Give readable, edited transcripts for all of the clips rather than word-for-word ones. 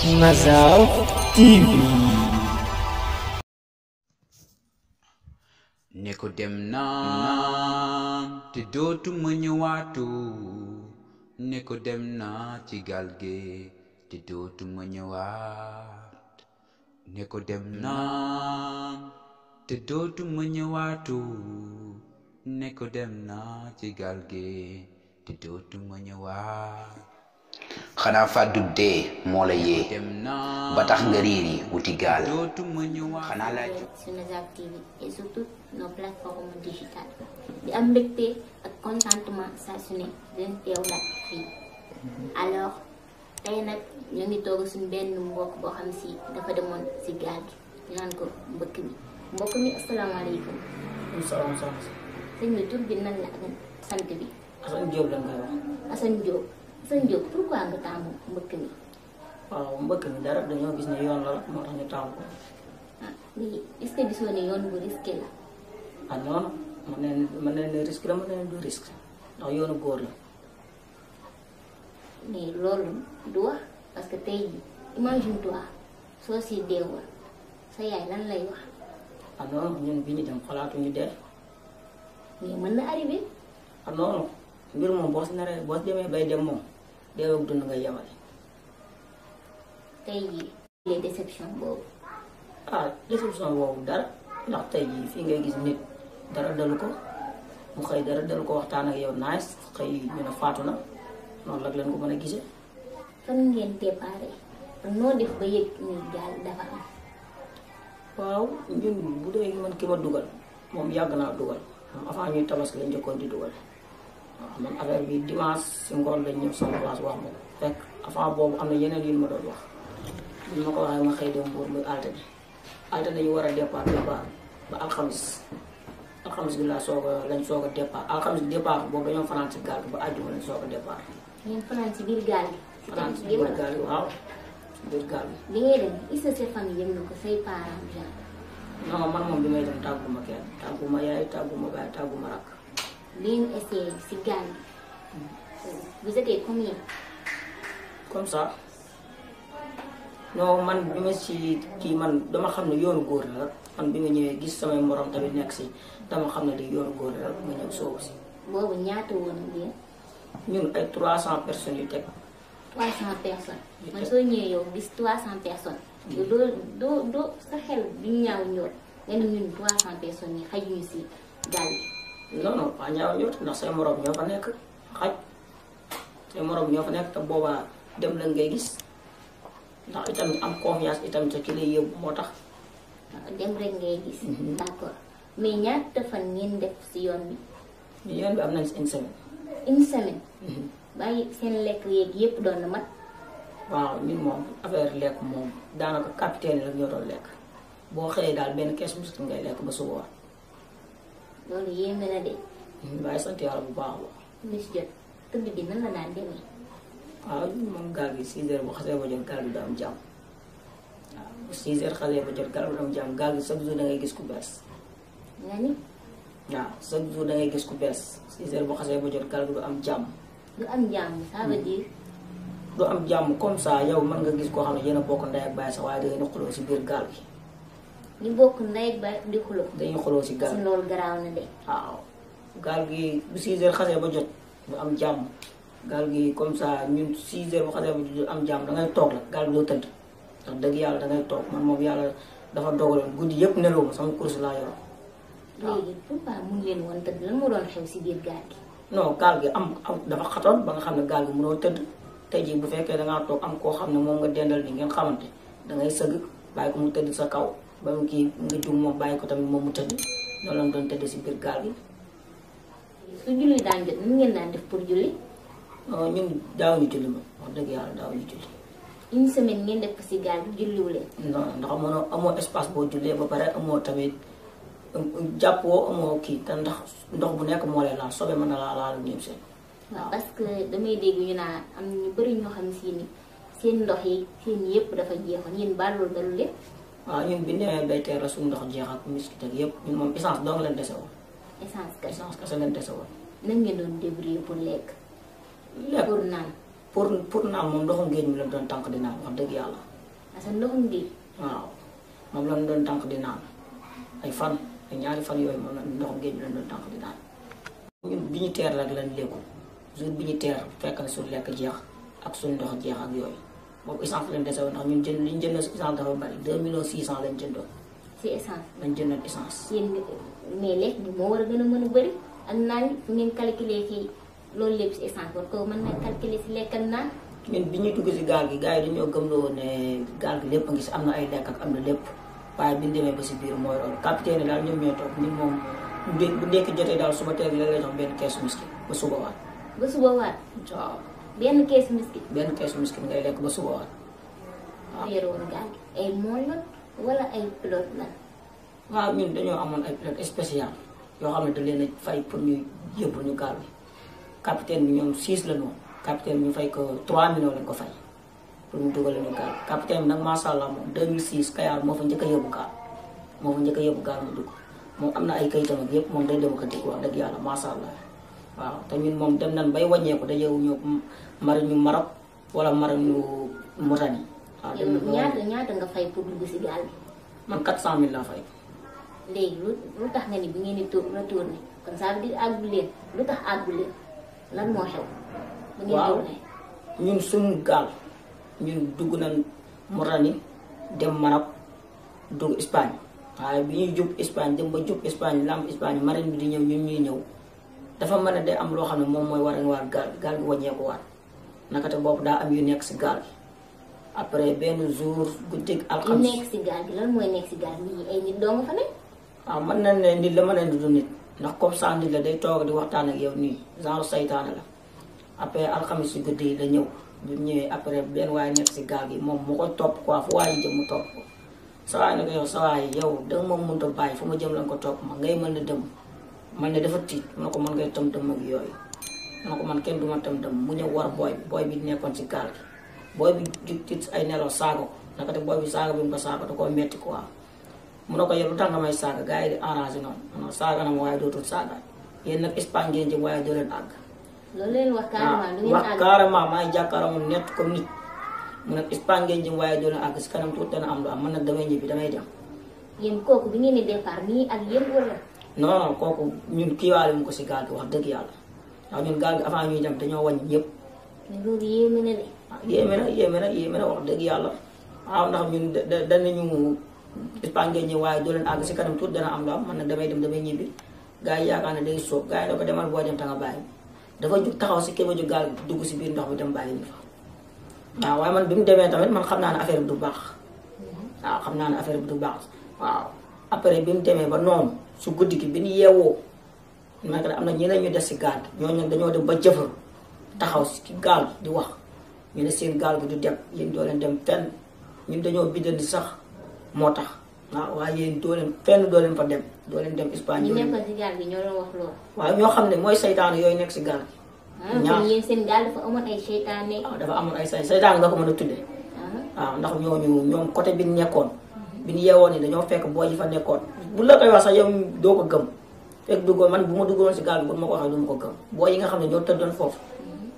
Mazal TV. Ne ko dem naa te dootuma ñëwaatu, ne ko dem naa ci gaal gi te dootuma ñëwaat, ne ko dem naa te dootuma ñëwaatu, ne ko dem naa ci gaal gi te dootuma ñëwaat. xanaa fàddu dee moo la yee ba tax nga riiri wuti gaal xanaa laaj sur Mazal TV et sur toutes nos plateformes digitales di am mbégte ak contentement saa su ne di leen teewlaat fii. Alors tey nag ñu ngi toog suñu benn mbokk boo xam si dafa demoon si gaal gi ñu naan ko mbokk mi asalaamaaleykum. salaam. sëñ bi tur bi nan la ak sant bi. Assane Diop lañ koy wax. Assane Diop pourquoi nga taamu mbëkk mi. waaw mbëkk mi dara dañoo gis ne yoon la moo tax ñu taamu ko. léegi est-ce que gisoo ne yoon bu risqué la. non mën na ne risque la mën na ne du risque ndax yoonu góor la. mais loolu du wax parce que tey jii imagine toi soo si deewoon sa yaay lan lay wax. non ñun bi ñu dem xalaatuñu dee. mais mën na arrivé. non mbir moom boo si naree boo si demee bay dem moom dee ak dund nga yemale. tey jii les déceptions boobu. déception boobu dara ndax tey jii fii ngay gis nit dara dalu ko mu xëy dara dalu ko waxtaan ak yow nice xëy ñu ne faatu na noonu lag leen ko mën a gisee. fan ngeen déparé noo def ba yëg ni gaal dafa am. waaw ñun bu dee man ki ma dugal moom yàgg naa dugal moom avant ñuy tabaski lañ njëkkoon di dugal waaw man affaire bi dimanche si ngoon lañ ñëw sama place wax ma fekk avant boobu am na yeneen yu ma doon wax buñ ma ko waxee ma xëy dem Mbour muy altine ñu war a départ ba alxamis bi lañ soog a départ alxamis bi départ boobu dañoo fanaan si gaal gi ba àjjuma lañ soog a départ. ngeen fanaan si biir gaal gi. fanaan si biir gaal gi waaw si biir gaal gi. bi ngay dem est-ce que sa famille yëg na ko say parents genre. non man moom bi may dem tàgguma kenn tàgguma yaay tàgguma baay tàgguma rakk. bi ngeen essayé si gaal gi vous étiez combien. comme ça non man bi ma si kii man dama xam ne yoonu góor la rek man bi nga ñëwee gis samay morom tamit nekk si dama xam ne di yoonu góor la rek nga ñëw soobu si. boobu ñaata woon ngeen. ñun ay 300 personnes yu teg. 300 personnes. man soo ñëwee yow gis 300 personnes. yow doo sa xel bi ñaaw ñoot nga ne ñun 300 personnes yi xajuñu si gaal gi. non pas ñaaw ñoot ndax say morom ñoo fa nekk xaj say morom ñoo fa nekk te boobaa dem la ngay gis ndax itam am confiance itam te ki lay yóbbu moo tax. dem rek ngay gis. d'accord mais ñaata fan ngeen def si yoon bi. yoon bi am nañ si une semaine. une semaine. bàyyi seen lekk yeeg yépp doon na mat. waaw ñun moom affaire lekk moom daanaka capitaine la ñoo doon lekk boo xëyee daal benn kees biscuit ngay lekk ba suba war. loolu yéeme na de. waaye sant yàlla bu baax la. bis jot tëdd bi nan la daan demee. waaw moom gaal gi 6 heures bu xasee ba jot gaal bi du am jàmm waaw bu 6 heures xasee ba jot gaal bi du am jàmm gaal gi chaque jour da ngay gis ku bees. nga ni. waaw chaque jour da ngay gis ku bees 6 heures bu xasee ba jot gaal gi du am jàmm. du am jàmm ça veut dire. du am jàmm comme ça yow mën nga gis koo xam ne yéen a bokk ndey ak baay sax waaye da ngeen a xuloo si biir gaal gi. ñu bokk ndey ak baay di xuloo. dañuy xuloo si gaal si loolu garaaw na de. waaw gaal gi bu 6 heures xasee ba jot du am jàmm gaal gi comme ça ñun 6 heures bu xasee ba jot du am jàmm dangay toog la gaal gi doo tëdd ndax dëgg yàlla dangay toog man moom yàlla dafa dogaloon guddi yëpp nelawuma sama course laa yor. léegi pourquoi mun leen woon tëdd lan moo doon xew si biir gaal gi. non gaal gi am dafa xatoon ba nga xam ne gaal gi mënoo tëdd tey jii bu fekkee dangaa toog am koo xam ne moom nga dendal ni ngeen xamante dangay sëgg bàyyi ko mu tëdd sa kaw ba mu kii nga jug moom bàyyi ko tamit moom mu tëdd noonu la mu doon tëdd si biir gaal gi. su julli daan jot nan ngeen daan def pour julli. ñun daawuñu julli moom wax dëgg yàlla daawuñu julli. une semaine ngeen def ko si gaal gi julliwu leen. non ndax amoo espace boo jullee ba pare amoo tamit jàppoo amoo kii te ndax ndox bu nekk moo lay laal sobe mën na laa laal ñëw seen. waaw parce que damay dégg ñu naan am ñu bëri ñoo xam si ni seen ndox yi seen yëpp dafa jeexoon yéen baal loolu dalu lépp. waaw ñun bi ñu demee bay teel la suñu ndox jeex ak miskit ak yëpp ñun moom essence dong leen dese woon. essence kese leen dese woon. nan ngeen doon débrouiller pour lekk. lekk pour naan. pour naan moom ndoxum géej mi la doon tànk di naan wax dëgg yàlla parce que ndoxum géej. waaw moom lañ doon tànk di naan ay fan ay ñaari fan yooyu moom la ndoxum géej lañ doon tànk di naan. ñun bi ñu teer rek lañ léegu jour bi ñu teer fekk na suñ lekk jeex ak suñ ndox jeex ak yooyu boobu essence lañ dese woon ndax ñun li ñu jëndoon si essence dafa bari 2,600,000 lañ jëndoon. si essence. lañ jëndoon essence. yéen mais lekk bi moo war a gën a mën a bëri ak naan fu ngeen calculer fii loolu lépp si essence war ko mën na calculer si lekk ak naan. ñun bi ñuy dugg si gaal gi gars yi dañoo gëmloo woon ne gaal gi lépp a ngi si am na ay lekk ak am na lépp waaye bi ñu demee ba si biir mooy loolu capitaine yi daal ñoom ñooy toog ñun moom bu ndekki jotee daal suba teel la lay jox benn keesu miski ba suba waat. ba suba waat. waaw benn keesu miski. benn keesu miski ngay lekk ba suba waat. waaw yore woon gaal gi ay mool la wala ay pilote la. waaw ñun dañoo amoon ay pilote spécial yoo xam ne da leen a fay pour ñu yóbbu ñu gaal bi capitaine bi ñoom 6 la noonu capitaine bi ñu fay ko 3 millions lañ ko fay pour ñu dugal ñu gaal capitaine bi nag macha allah moom 2006 Kayar moo fa njëkk a yóbbu gaal mu dugg moom am na ay kayitam ak yëpp moom day dem ko dégg wax dëgg yàlla macha allah waaw te ñun moom dem nañ bay wàññeeku dajewu ñu mara ñu Maroc wala mara ñu Mauritanie. waaw dem na ñaata nga fay pour dugg si gaal bi. man 400,000 laa fay. léegi lu tax nga ni bi ngeen di retourné kon ça veut dire àggu leen lu tax àggu leen lan moo xew. ba ngeen tourné ñun suñu gaal ñun dugg nañ Mauritanie dem Maroc dugg Espagne waaye bi ñuy jub Espagne dem ba jub Espagne lamb Espagne marine bi di ñëw ñun ñuy ñëw dafa mën a day am loo xam ne moom mooy war a waar gaal gi wàññeeku waat naka te boobu daa am yu nekk si gaal gi après benn jour guddig alxames. yu nekk si gaal gi lan mooy nekk si gaal gi ay nit doo nga fa nekk. waaw mën na ne nit la mën na du nit ndax comme ça nit la day toog di waxtaan ak yow nii genre saytaane la après alxames si guddi yi la ñëw bi mu ñëwee après benn waaye nekk si gaal gi moom mu ko topp quoi fu waaye jëm mu topp ko sa waay ne ko yow sa waay yow danga moom mënut a bàyyi fu ma jëm lañ ko topp ma ngay mën na dem man ne dafa tiit mu ne ko mën ngay tam dem ak yooyu mu ne ko man kenn du ma tam dem mu ñëw war booy bi nekkoon si gaal gi booy bi jug tiit ay nelaw saaga ko naka te booy bi saaga bi mu ko saaga da koo metti quoi mu ne ko yow lu tax nga may saaga gars yi di arrangé noonu non saaga na ma waaye dootul saaga yéen nag Espagne ngeen jëm waaye doo leen àgg. loolu leen wax carrément du ngeen àgg wax carrément maa ngi jàkkaarloo net comme nit mu nag Espagne ngeen jëm waaye doo leen àgg si kanam tuuti dana am lu am man nag damay ñibbi damay dem. yéen kooku bi ngeen di départ nii ak yéen wala. non kooku ñun kiiwaale mu ko si gaal gi wax dëgg yàlla waaw ñun gaal gi avant ñuy dem dañoo wàññi ñëpp. mais loolu yéeme na de. yéeme na wax dëgg yàlla waaw ndax ñun danañu. Espagne ngeen ñëw waaye doo leen àgg si kanam tuuti dana am lu am man nag damay dem damay ñibbi gars yi yaakaar ne day soob gars yi ne ko demal boo dem ta nga bàyyi dafa jug taxaw si kéema ju gaal dugg si biir ndox mi dem bàyyi ñu fa waaw waaye man bi mu demee tamit man xam naa ne affaire bi du baax waaw xam naa ne affaire bi du baax waaw après bi mu demee ba noonu su guddi gi bi ñu yeewoo nag am na ñeneen ñu des si gaal gi ñooñu dañoo dem ba jëfër taxaw si gaal di wax ñu ne seen gaal gi du dem yéen doo leen dem fenn ñun dañoo biddandi sax moo tax waaw waaye yéen doo leen fenn doo leen fa dem doo leen dem Espagne. ñu nekkoon si gaal gi ñoo doon wax loolu. waaw ñoo xam ne mooy saytaan yooyu nekk si gaal gi. kon yéen seen gaal dafa amoon ay saytaane. waaw dafa amoon ay saytaan nga ko mën a tuddee. waaw ndax ñoom côté bi ñu nekkoon. bi ñu yeewoon ni dañoo fekk boo yi fa nekkoon. bu la koy wax sax yow doo ko gëm fekk duggoon man bu ma duggoon si gaal gi bu ma ko waxee du ma ko gëm boo yi nga xam ne ñoo tëddoon foofu.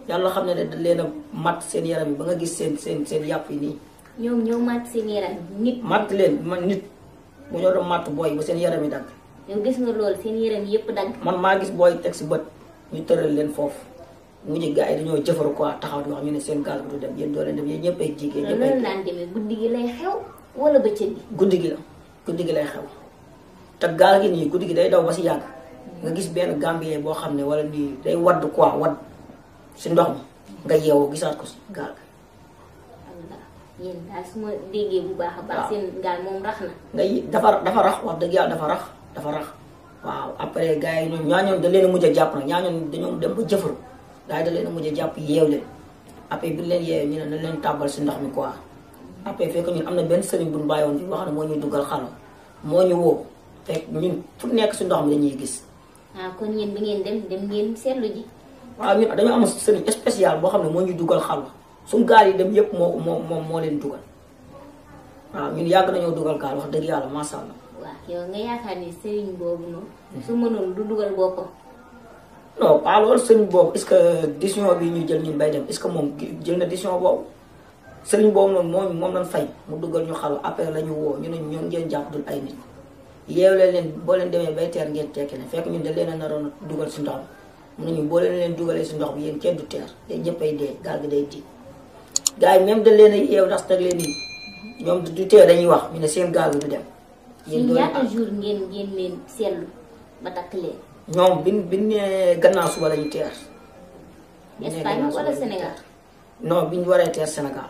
yàlla xam ne da leen a mat seen yaram yi ba nga gis seen yàpp yi nii. ñoom ñoo mat seen yaram nit. mat leen man nit bu ñoo doon matt booy ba seen yaram yi dagg. yow gis nga loolu seen yaram yëpp dagg. man maa gis booy teg si bët ñu tëral leen foofu mujj gars yi dañoo jëfaru quoi taxaw di wax ñu ne seen gaal bi du dem yéen doo leen dem yéen ñëpp ay jigéen ñëpp ay. loolu daan demee guddi gi lay xew wala bëccëg gi. guddi gi lay xew te gaal gi nii guddi gi day daw ba si yàgg nga gis benn gambien boo xam ne wala nii day wadd quoi wadd si ndox mi nga yeewoo gisaat ko si gaal gi. yéen daal su ma déggee bu baax a baax. seen gaal moom rax na. dafa rax wax dëgg yàlla dafa rax waaw après gars yi ñoom ñaañoon da leen a mujj a jàpp nag ñaañoon dañoo dem ba jëfaru gars yi da leen a mujj a jàpp yeew leen après bi leen yeewee ñu ne nañ leen tàbbal si ndox mi quoi après fekk ñun am na benn sëriñ bu ñu bàyyoon fi boo xam ne moo ñuy dugal xalo moo ñu woo fekk ñun fu nekk si ndox mi dañuy gis. kon yéen bi ngeen dem ngeen seetlu ji. waaw ñun dañoo am sëriñ spécial boo xam ne moo ñuy dugal xalo suñu gaal yi dem yëpp moo leen dugal waaw ñun yàgg nañoo dugal gaal wax dëgg yàlla macha allah. waaw yow nga yaakaar ni sëriñ boobu noonu. su mënoon du dugal boppam. non pas loolu sëriñ boobu est-ce que décision bi ñu jël ñun bay dem est-ce que moom jël na décision boobu sëriñ boobu noonu moom lañ fay mu dugal ñu xalu après la ñu woo ñu ne ñoom ngeen jàpp dul ay nit yeew leen boo leen demee bay teer ngeen tekki leen fekk ñun da leen a naroon dugal si ndox mi mu ne ñu boo leen dugalee si ndox bi yéen kenn du teer day ñëppay dee gaal gi day di gars yi même da leen a yeew ndax teg leen nii ñoom du teer dañuy wax ñu ne seen gaal gi du dem yéen ñaata jour ngeen leen seetlu ba takk leen ñoom biñ ne gannaaw suba lañu teer Espagne wala Sénégal non biñ waree teer Sénégal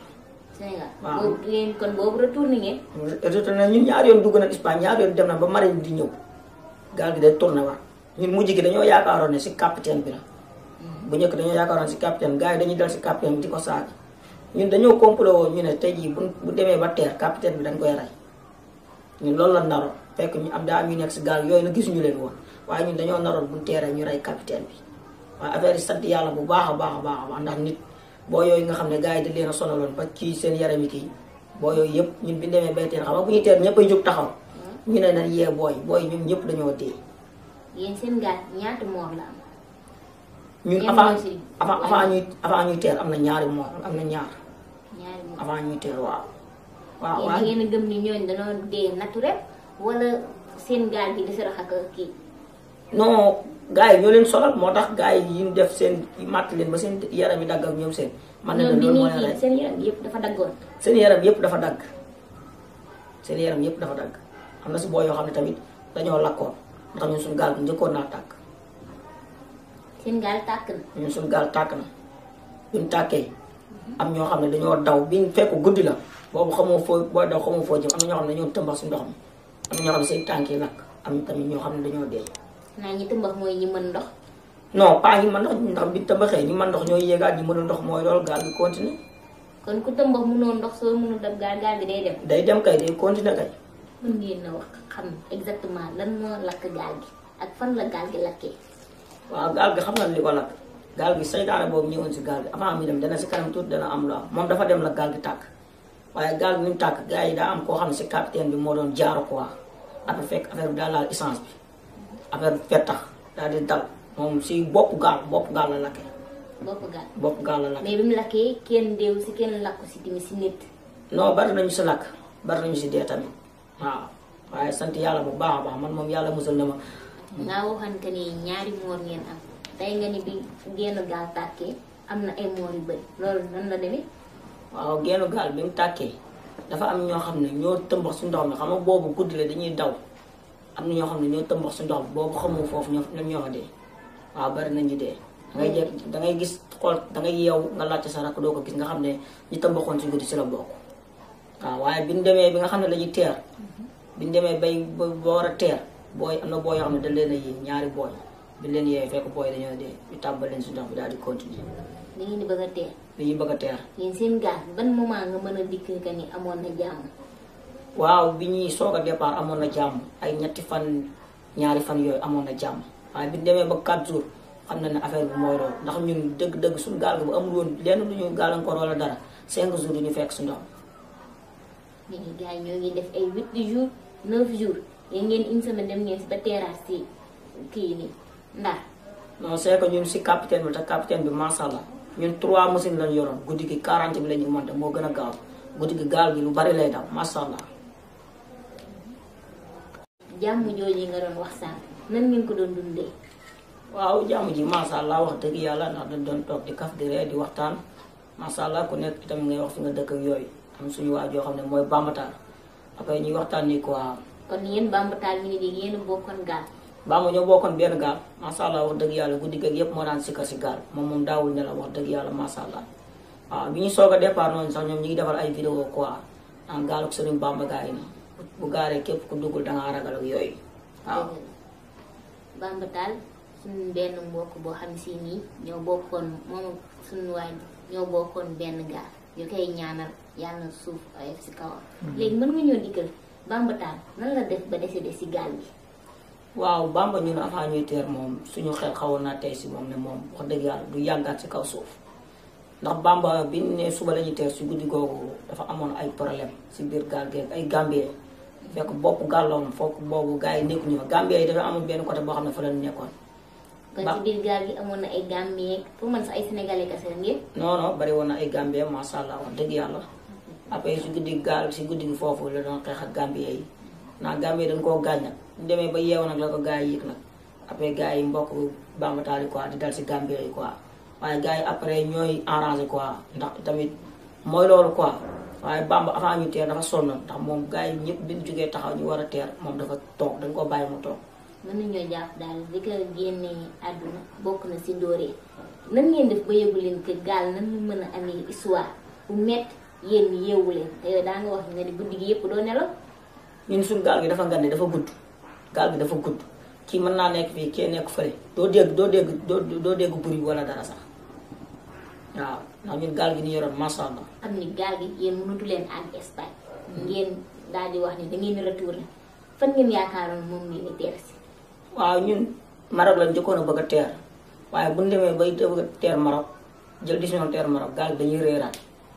Sénégal waaw boobu ngeen kon boobu retourné ngeen retourné ñun ñaari yoon dugg na Espagne ñaari yoon dem na ba marine di ñëw gaal gi day tourné waat ñun mujj gi dañoo yaakaaroon ne si capitaine bi la bu njëkk dañoo yaakaaroon si capitaine gars yi dañuy dal si capitaine bi di ko saaga ñun dañoo complot woon ñu ne tey jii bu demee ba teer capitaine bi dañ koy rey ñun loolu la naroon fekk ñu am daa am ñu nekk si gaal yooyu na gisuñu leen woon waaye ñun dañoo naroon buñ teeree ñu rey capitaine bi waaye affaire yi sant yàlla bu baax a baax a baax ndax nit boo yooyu nga xam ne gars yi da leen a sonaloon ba ci seen yaram yi kii boo yooyu yëpp ñun bi demee bay teer xam nga bu ñuy teer ñëpp ay jóg taxaw ñu ne nañ yee booy ñun ñëpp dañoo dee yéen seen gaal ñaata moor la am ñun avant ñuy teer am na ñaari moor am na ñaar avant ñuy teer waaw yéen da ngeen a gëm ni ñooñu dañoo dee naturel wala seen gaal bi di si rax ak kii non gars yi ñoo leen solal moo tax gars yi ñu def seen màtt leen ba seen yaram yi dagg ak ñoom seen man na loolu moo leen rey seen yaram yëpp dafa daggoon seen yaram yëpp dafa dagg seen yaram yëpp dafa dagg am na si boo yoo xam ne tamit dañoo lakkoon ndax ñun suñu gaal bi njëkkoon naa tàkk seen gaal tàkk na ñun suñu gaal tàkk na buñ tàkkee am ñoo xam ne dañoo daw biñ fekk guddi la boobu xamoo foo booy daw xamoo foo jëm am na ñoo xam ne dañoo tëmbax si ndox mi am na ñoo xam ne seen tànk yi lakk am tamit ñoo xam ne dañoo dee naa ñi tëmbax mooy ñi mën ndox non pas ñi mën ndox ndax bi tëmbaxee ñi mën ndox ñooy yéegaat ñi mënul ndox mooy loolu gaal bi continuer kon ku tëmbax mënoo ndox soo mënul dem gaal bi day dem day dem kay day continuer kay mën ngeen na wax xam exactement lan moo lakk gaal gi ak fan la gaal gi lakkee waaw gaal gi xam nga li ko lakk gaal gi saytaane boobu ñëwoon si gaal gi avant mi dem dana si kanam tuuti dana am lu am moom dafa dem la gaal gi tàkk waaye gaal bi ñu tàkk gars yi daa am koo xam ne si capitaine bi moo doon jaaru quoi après fekk affaire bi daal laal essence bi affaire bi fettax daal di dal moom si bopp gaal la lakkee bopp gaal la lakkee mais bi mu lakkee kenn deew si kenn lakku si tamit si nit non bari nañu si lakk bari nañu si dee tamit waaw waaye sant yàlla bu baax a baax man moom yàlla musal na ma nga waxan que ni ñaari moor ngeen am tey nga ni bi genn gaal tàkkee am na ay moor yu bëri loolu nan la demee waaw genn gaal bi mu tàkkee dafa am ñoo xam ne ñoo tëmbax si ndox mi xam nga boobu guddi la dañuy daw am na ñoo xam ne ñoo tëmbax si ndox mi boobu xamoo foofu ñoom ñoo dee waaw bari nañu dee da ngay gis xool da ngay yeew nga laajte sa rakk doo ko gis nga xam ne ñu tëmbaxoon si guddi si la bokk waaw waaye bi ñu demee bi nga xam ne la ñuy teer bi ñu demee bay ba war a teer booy am na booy yoo xam ne dañ leen a yéeg ñaari booy bi leen yeewee fekk booy dañoo dee ñu tàmbal leen si ndox bi daal di continuer da ngeen di bëgg a teer dañuy bëgg a teer yéen seen gaal ban moment nga mën a dikk que ni amoon na jàmm waaw bi ñuy soog a départ amoon na jàmm ay ñaari fan yooyu amoon na jàmm waaye bi ñu demee ba 4 jours xam na ne affaire bi mooy loolu ndax ñun dëgg-dëgg suñu gaal gi bu amul woon lenn lu ñu gàllankoor wala dara 5 jours du ñu fekk si ndox mais gars yi ñoo ngi def ay 8 jours 9 jours yéen ngeen une semaine dem ngeen si ba terrasse si kii nii Ndar non c'est que ñun si capitaine bi te capitaine bi macha allah ñun 3 machines lañ yoroon guddi gi 40 bi la ñu monté moo gën a gaaw guddi gi gaal gi lu bari lay daw macha allah. jàmm jooju yi nga doon wax sànq nan ngeen ko doon dundee. waaw jàmm ji macha allah wax dëgg yàlla ndax dañ doon toog di kaf di ree di waxtaan macha allah ku nekk itam ngay wax fi nga dëkk ak yooyu am suñu waa joo xam ne mooy bambataan après ñuy waxtaan ni quoi. kon yéen bambataan mi ngi di yéen a bokkoon gaal. Bamba ñoo bokkoon benn gaal macha allah wax dëgg yàlla guddi gi yëpp moo daan sikka si gaal moom daawul ne la wax dëgg yàlla macha allah waaw bi ñu soog a départ noonu sax ñoom ñu ngi defal ay vidéo quoi en gaalu Sëriñ Bamba gaa yi nii bu gaaree képp ku duggul dangaa ragal ak yooyu waaw. bambataan suñu benn mbokk boo xam si nii ñoo bokkoon moom suñu waay ñoo bokkoon benn gaal ñu koy ñaanal yàlla suuf oyof si kawam. léegi mën nga ñoo dikkal bambataan nan la def ba décédé si gaal bi. waaw Bamba ñun avant ñuy teer moom suñu xel xawoon naa tey si moom ne moom wax dëgg yàlla du yàggaat si kaw suuf ndax Bamba bi ne suba la ñuy teer si guddi googu dafa amoon ay problème si biir gaal gi ay Gambie fekk bopp gaal la woon foofu boobu gars yi nekkuñu fa Gambie yi dafa amoon benn côté boo xam ne fa la ñu nekkoon. kon si biir gaal gi amoon na ay Gambie pour man sax ay sénégalais kese ngeen. non non bari woon na ay Gambie macha allah wax dëgg yàlla après si guddi gaal si guddi gi foofu la doon xeex ak Gambie yi ndax Gambie dañ koo gaañ nag ñu demee ba yeew nag la ko gars yi yëg nag après gars yi mbokk Bamba Tali quoi di dal si Gambie yi quoi waaye gars yi après ñooy arrangé quoi ndax tamit mooy loolu quoi waaye Bamba avant ñu teer dafa sonn ndax moom gars yi ñëpp bi ñu jógee taxaw ñu war a teer moom dafa toog dañ ko bàyyi mu toog. mën nañoo jàpp daal li ko génnee àdduna bokk na si Ndooré nan ngeen def ba yóbbu leen que gaal nan mu mën a amee histoire bu métti yéen ñi yeewu leen te yow daa nga wax nga ni guddi gi yëpp doo nelaw. ñun suñu gaal gi dafa ngande dafa gudd gaal gi dafa gudd kii mën naa nekk fii kii nekk fële doo dégg bruit wala dara sax waaw ndax ñun gaal gi ni yoroon macha allah. xam ni gaal gi yéen mënatu leen àgg Espagne ngeen daal di wax ni da ngeen retourné fan ngeen yaakaaroon moom ngeen di teer si. waaw ñun Maroc lañ njëkkoon a bëgg a teer waaye bu ñu demee bay bëgg a teer Maroc jël décision teer Maroc gaal gi dañuy réeraat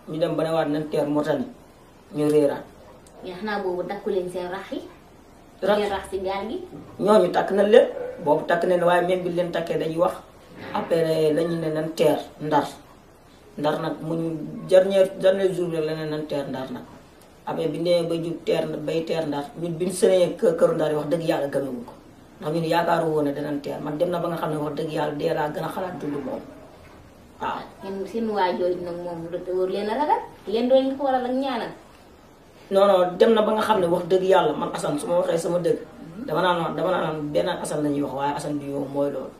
ñu dem ba ne waat nañ teer Mauritanie ñu réeraat. mais xanaa boobu takku leen seen rax yi. rax si gaal gi. ñooñu takk na leen boobu takk na leen waaye même bi leen takkee dañuy wax après lañu ne nañ teer ndar nag muñu dernier jour rek la ne nañ teer ndar nag après bi nee bay jub bay teer ndar ñun biñ sënee këru ndar yi wax dëgg yàlla gëmewuñ ko ndax ñun yaakaaru woon ne danañ teer man dem na ba nga xam ne wax dëgg yàlla dee laa gën a xalaat dund moom waaw. seen waajooju nag moom wóor leen a ragal leen doon ko waral ak ñaanal. non dem na ba nga xam ne wax dëgg yàlla man Assane su ma waxee sama dëgg dama naan benn Assane la ñuy wax waaye Assane bi yow mooy loolu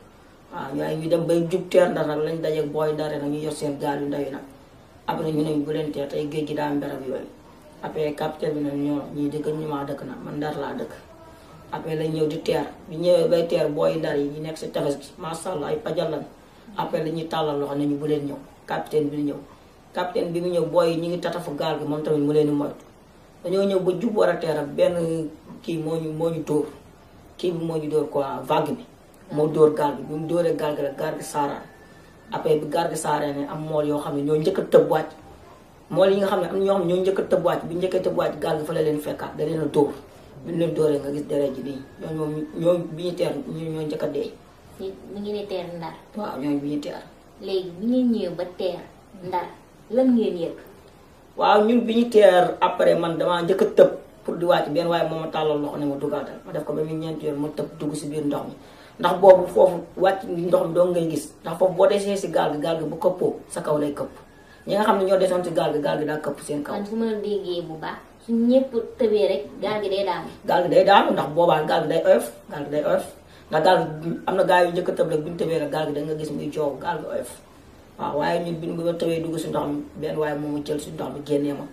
waaw ñu dem bay jub teer ndar nag lañ dajeeg booy ndare nag ñu yor seen gaal yu ndaw yi nag après ñu ne bu leen teer tey géej gi daa mberab yooyu après capitaine bi nag ñoo ñii dëkk ñu maa dëkk nag man ndar laa dëkk après lañ ñëw di teer bi ñëwee bay teer booy ndar yi ñu nekk si tefes gi macha allah ay pajal lañ après la ñuy tàllal loxo ne ñu bu leen ñëw capitaine bi ñëw capitaine bi mu ñëw booy yi ñu ngi tatafu gaal gi moom tamit mu leen di moytu dañoo ñëw ba jub war a teer ak benn kii moo ñu dóor kii bi moo ñu dóor quoi vague bi moo dóor gaal gi bi mu dóoree gaal gi la gaal gi saaraan après bi gaal gi saaraan ne am mool yoo xam ne ñoo njëkk a tëb wàcc mool yi nga xam ne am ñoo xam ne ñoo njëkk a tëb wàcc bi njëkkee tëb wàcc gaal gi fa la leen fekkaat da leen a dóor bi ñu leen dóoree nga gis deret ji nii ñoo bi ñu teer ñoo njëkk a dee. bi ngeen di teer ndar. waaw ñooñu bi ñu teer. léegi bi ngeen ñëwee ba teer ndar lan ngeen yëg. waaw ñun bi ñu teer après man damaa njëkk a tëb pour di wàcc benn waaye moo ma tàllal loxo ne ma dugaatal ma def ko ba mu ñeenti yoon ma tëb dugg si biir ndox mi ndax boobu foofu wàcc ndox mi doo ngay gis ndax foofu boo desee si gaal gi bu këppoo sa kaw lay këpp ñi nga xam ne ñoo desoon si gaal gi daa këpp seen kaw. man su ma déggee bu baax su ñëpp tëbee rek gaal gi day daanu. gaal gi day daanu ndax boobaa gaal gi day oyof ndax gaal gi am na gaal yu njëkk a tëb rek bu ñu tëbee rek gaal gi da nga gis muy coow gaal gi oyof waaw waaye ñun bi ñu tëbee dugg si ndox mi benn waaye moo ma jël si ndox mi génnee ma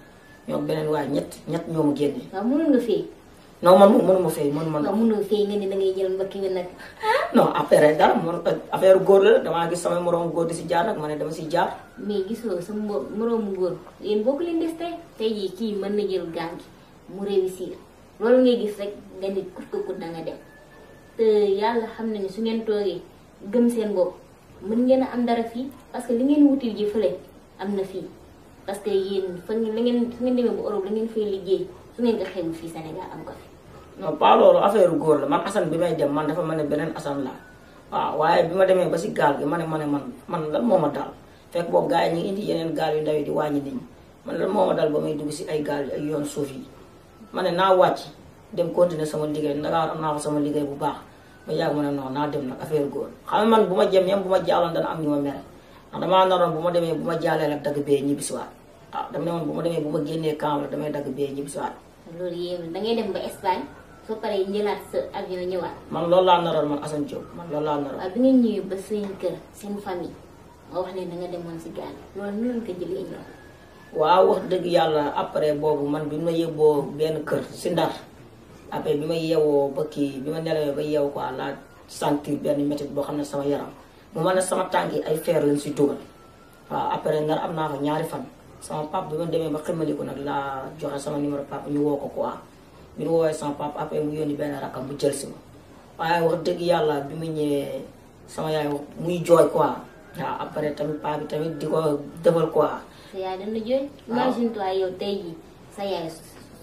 ñoom beneen waaye ñett ñoo ma génnee. waaw mënoon nga fay. non man moom mënuma fay mënuma. waaw mënoo fay nga ni da ngay jël mbëkk nga nag. non affaire dara affaire góor la damaa gis samay moroom góor di si jaar nag ma ne dama si jaar. mais gisoo sa moroomu góor yéen bokk leen des tey jii kii mën na jël gaal gi mu réussir loolu ngay gis rek nga nit kut da nga dem te yàlla xam na ni su ngeen toogee gëm seen bopp mën ngeen a am dara fii parce que li ngeen wutil ji fële am na fii parce que yéen fa ngeen su ngeen demee bu Europe la ngeen fay liggéey su ngeen ko xew fii Sénégal am ko fi. non pas loolu affaire góor la man Assane bi may dem man dafa mel ne beneen Assane la waaw waaye bi ma demee ba si gaal gi ma ne man lan moo ma daal fekk boobu gars yi ñu ngi indi yeneen gaal yu ndaw yi di wàññi nit ñi man lan moo ma dal ba may dugg si ay gaal yi ay yoon suuf yi ma ne naa wàcc dem continuer sama liggéey Ndakaar am naa fa sama liggéey bu baax ma yàgg ma ne non naa dem nag affaire góor xam nga man bu ma jëm même bu ma jaaloon dana am ñu ma mere ndax damaa naroon bu ma demee bu ma jaalee rek dagg bee ñibbisiwaat waaw dama ne woon bu ma demee bu ma génnee camp la damay dagg bee ñibbisiwaat. loolu yéen da ngay dem ba Espagne soo paree njëlaat sa avion ñëwaat. man loolu laa naroon man Assane Diop man loolu laa naroon. waaw bi ngeen ñëwee ba seen kër seen famille nga wax ne da nga demoon si gaal loolu nu leen ko jëlee ñoom. waaw wax dëgg yàlla après boobu man bi ma yóbboo benn kër si Ndar après bi ma yeewoo ba kii bi ma nelawee ba yeewu quoi laa sentir benn métit boo xam ne sama yaram mu ma ne sama tànk yi ay fer lañ si dugal waaw après Ndar am naa fa ñaari fan sama pap bi ma demee ba ximaliku nag laa joxe sama numéro pap ñu woo ko quoi bi ñu woowee sama pap après mu yónni benn rakam bu jël si ma waaye wax dëgg yàlla bi mu ñëwee sama yaay muy jooy quoi waaw après tamit paa bi tamit di ko defal quoi. sa yaay dana jooy. imagine toi yow tey jii sa yaay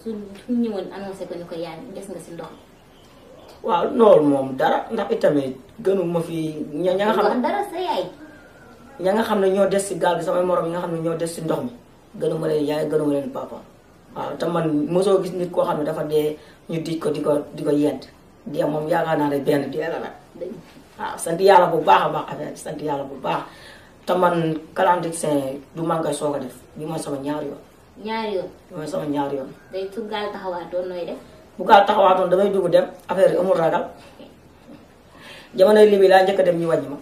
su ñëwoon annoncé ko ni ko yaay des nga si ndox mi. waaw loolu moom dara ndax itamit gënu ma fi ña nga xam ne dara sa yaay. ña nga xam ne ñoo des si gaal gi samay morom ñi nga xam ne ñoo des si ndox mi gënuma leen yaay gënuma leen papa waaw te man mosoo gis nit koo xam ne dafa dee ñu dij ko di ko yedd dee moom yaakaar naa ne benn dee la nag waaw sant yàlla bu baax a baax affaire sant yàlla bu baax te man clandestin du man koy soog a def bi mooy sama ñaari yoon. ñaari yoon. bi mooy sama ñaari yoon. day su gaal taxawaatoon nooy def. bu gaal taxawaatoon damay dugg dem affaire yi amul ragal jamonoy Libi laa njëkk a dem ñu wàññi ma.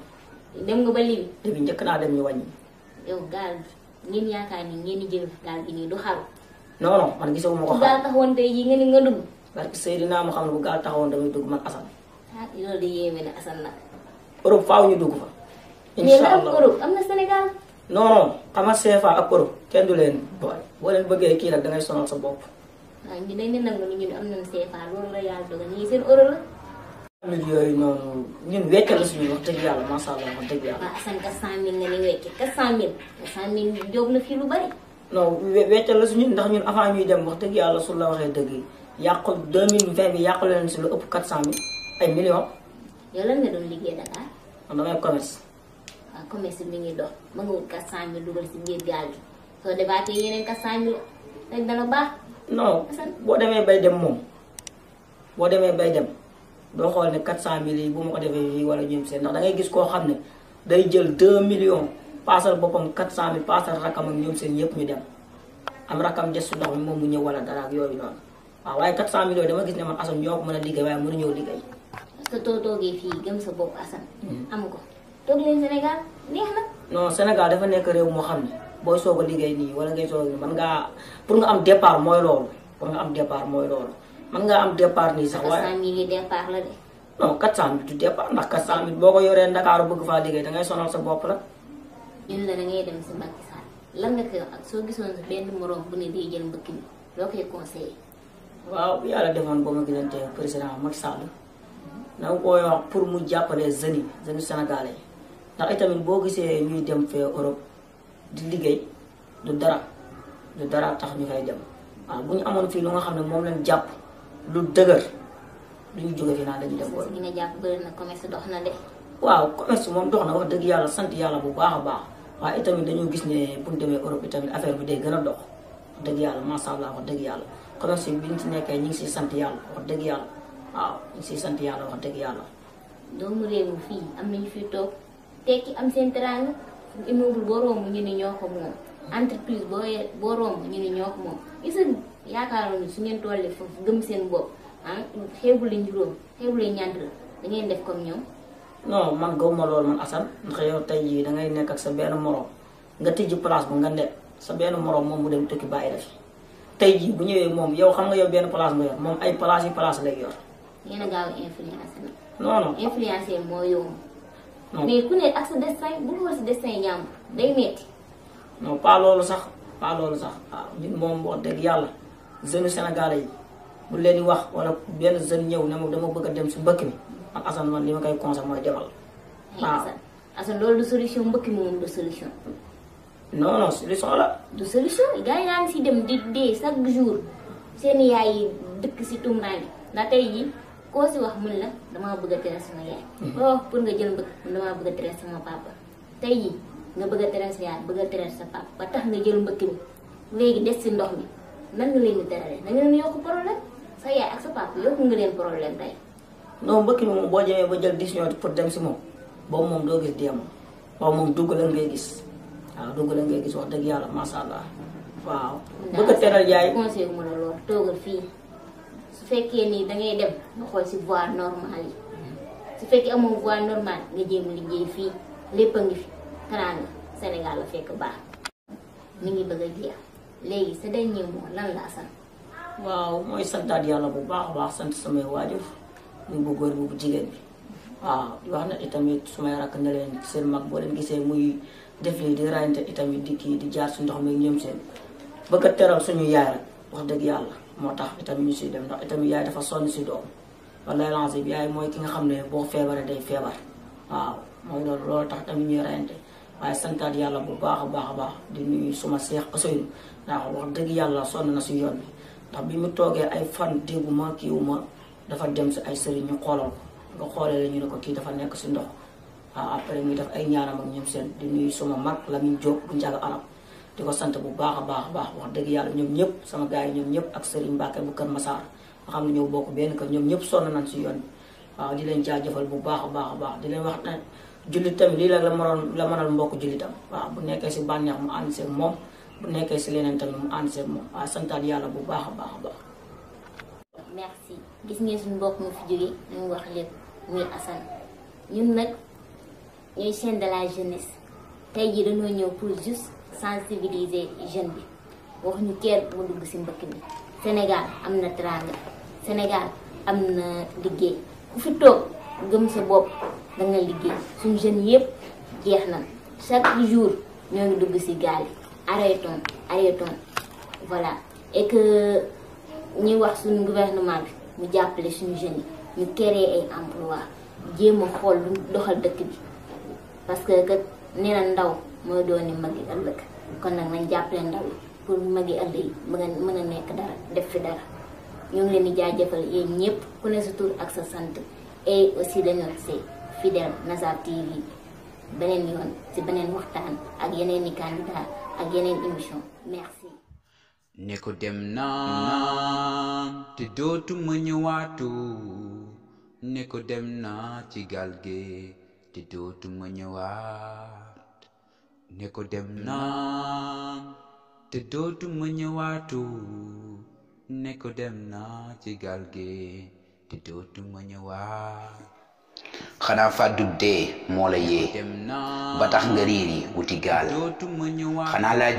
dem nga ba Libi. Libi njëkk naa dem ñu wàññi. yow gaal ngeen yaakaar ni ngeen di jël gaal gi nii du xaru. non non man gisewuma ko xaru. bu gaal taxawoon tey jii nga ni nga dugg. parce que Seydina moo xam ne bu gaal taxawoon damay dugg man Assane. ah loolu de yéeme na Assane nag. Europe faaw ñu dugg fa. incha allah mais Europe am na Sénégal. non non xam nga CFA ak Europe kenn du leen boole boo leen bëggee kii nag dangay sonal sa bopp. waaw ñu dañ ne nangu ni ñun am nañu CFA loolu la yàlla dogal ñii seen euro la. mille yooyu noonu ñun weccal la suñu wax dëgg yàlla macha allah wax dëgg yàlla. waaw Assane 400000 nga ni wecce 400000 400000 jóg na fii lu bari. non weccal la suñu ndax ñun avant ñuy dem wax dëgg yàlla su la waxee dëgg yi yàqu 2020 bi yàqu leen si lu ëpp 400000 ay millions. yow lan nga doon liggéey Dakar. man damay commerce. waaw commerce mi ngi dox ba nga wut 400000 dugal si biir gaal gi soo débaatee yeneen 400000 rek dana baax. non boo demee bay dem moom boo demee bay dem doo xool ne 400000 yi bu ma ko defee fii wala ñoom seen ndax da ngay gis koo xam ne day jël 2 millions paasal boppam 400000 paasal rakam ak ñoom seen yëpp ñu dem am rakam des su ndox mi moom mu ñëw wala dara ak yooyu noonu waaw waaye 400000 yooyu dama gis ne man Assane ñoo ko mën a liggéey waaye mënu ñëw liggéey. parce que too toogee fii gëm sa bopp Assane. am ko toog leen Sénégal neex na. non Sénégal dafa nekk réew moo xam ne booy soog a liggéey nii wala ngay soog a mën ngaa pour nga am départ mooy loolu pour nga am départ mooy loolu mën ngaa am départ nii sax waaye 400000 yi départ la de. non 400000 du départ ndax 400000 boo ko yoree Ndakaaru bëgg faa liggéey dangay sonal sa bopp la. ñun la da ngay dem si Macky Sall lan nga koy wax ak soo gisoon sa benn morom bu ne day jël mbëkk mi loo koy conseillé. waaw bu yàlla defoon ba ma gisante président Macky Sall na nga koy wax pour mu jàppale jeunes yi jeunes sénégalais yi ndax itamit boo gisee ñuy dem fee Europe di liggéey du dara tax ñu fay dem waaw bu ñu amoon fii lu nga xam ne moom lañ jàpp lu dëgër du ñu jóge fi naan dañuy dem Europe. li nga jàpp bëri na commerce dox na de. waaw commerce moom dox na wax dëgg yàlla sant yàlla bu baax a baax waaye itamit dañoo gis ne bu ñu demee Europe itamit affaire bi day gën a dox wax dëgg yàlla macha allah wax dëgg yàlla commerce bi ñu ci nekkee ñu ngi siy sant yàlla wax dëgg yàlla waaw ñu ngi siy sant yàlla wax dëgg yàlla. doomu réew mi fii am nañu fi toog tekki am seen teraanga immeuble boo romb ñu ni ñoo ko moom entreprise boo romb ñu ni ñoo ko moom gis nga yaakaaroon ni su ngeen tollee foofu gëm seen bopp xeebu leen juróom xeebu leen ñant la da ngeen def comme ñoom. non man gawma loolu man Assane ndax yow tey jii dangay nekk ak sa benn morom nga tijji place bu nga ne sa benn morom moom mu dem tukki bàyyi la fi tey jii bu ñëwee moom yow xam nga yow benn place nga yor moom ay place yi place lay yor. yéen a gaaw a influence nag. non influencer moo yomb. non mais ku ne ak sa destin bu xool si destin jàmm day metti. non pas loolu sax waaw ñun moom wax dëgg yàlla jeunes sénégalais yi bu leen di wax wala benn jeune ñëw ne ma dama bëgg a dem si mbëkk mi man Assane man li ma koy conseil mooy demal. waaw Assane loolu du solution mbëkk mi moom du solution. non solution la. du solution gars yi yaa ngi si dem di dee chaque jour seen yaay yi dëkk si tumuraange ndax tey jii koo si wax mun la damaa bëgg a tere sama yaay. koo wax pour nga jël mbëkk mun damaa bëgg a tere sama papa tey jii nga bëgg a tere sa yaay bëgg a tere sa papa ba tax nga jël mbëkk mi léegi des si ndox mi nan nga leen di terale da nga leen yokk problème sa yaay ak sa papa yokku nga leen problème tey. non mbëkk mi moom boo jëmee ba jël décision pour dem si moom boobu moom doo gis déem boobu moom dugg la ngay gis waaw dugg la ngay gis wax dëgg yàlla macha allah waaw. bëgg a teral yaay conseil mu la lool toogal fii su fekkee nii da ngay dem nga xool si voie normale yi su fekkee amoo voie normale nga jéem liggéey fii lépp a ngi fi teraanga Sénégal la fekk baax mi ngi bëgg a jeex léegi sa dernier mot lan la Assane. waaw mooy santaat yàlla bu baax a baax sant samay waajur muy bu góor bu jigéen bi waaw di wax na itamit sumay rakk ne leen seen mag boo leen gisee muy def lii di rayante itamit di kii di jaar si ndox mi ñoom seen bëgg a teral suñu yaay rek wax dëgg yàlla moo tax itamit ñu siy dem ndax itamit yaay dafa sonn si doom wala lancé bi yaay mooy ki nga xam ne boo feebaree day feebar waaw mooy loolu tax tamit ñuy rayante waaye santaat yàlla bu baax a baax di nuyu suma seex Ousseynou ndax wax dëgg yàlla sonn na si yoon bi ndax bi mu toogee ay fan dégguma kiiwuma dafa dem si ay sëriñ ñu xoolal ko nga xoolee la ñu ne ko kii dafa nekk si ndox waaw après muy def ay ñaanam ak ñoom seen di nuyu suma mag Lamine Diop bu njaga arab di ko sant bu baax a baax wax dëgg yàlla ñoom ñëpp sama gars yi ñoom ñëpp ak Serigne Mbacke bu Kër Massar nga xam ne ñoo bokk benn kër ñoom ñëpp sonn nañ si yoon bi waaw di leen jaajëfal bu baax a baax di leen wax ne jullit tamit lii la mënal mbokk jullitam waaw bu nekkee si bànneex mu ànd seeg moom bu nekkee si leneen tamit mu ànd seeg moom waaw santaat yàlla bu baax a baax. merci gis ngeen suñu mbokk mu fi jógee ñu wax lépp muy Assane ñun nag ñooy chaîne de la jeunesse tey jii dañoo ñëw pour juste sensibiliser jeune bi wax ñu kenn mu dugg si mbëkk mi Sénégal am na teraanga Sénégal am na liggéey ku fi toog gëm sa bopp da nga liggéey suñu jeunes yëpp jeex na chaque jour ñoo ngi dugg si gaal yi arrêtons voilà et que ñuy wax suñu gouvernement bi mu jàppale suñu jeunes yi ñu créer ay emploi jéem a xool lu doxal dëkk bi parce que kat nee na ndaw mooy dooni magi ëllëg kon nag nañ jàppale ndaw yi pour magi ëllëg yi mën a nekk dara def fi dara ñu ngi leen di jaajëfal yéen ñëpp ku ne sa tur ak sa sant et aussi dañoo c'est fidèle Nazar TV beneen yoon ci beneen waxtaan ak yeneen i candidat ak yeneen émission merci. ne ko dem naa te dootuma ñëwaatu ne ko dem naa ci gaal gi te dootuma ñëwaat ne ko dem naa te dootuma ñëwaatu ne ko dem naa ci gaal gi te dootuma ñëwaat. xanaa fàddu dee moo la yee ba tax nga riiri wuti gaal xanaa laa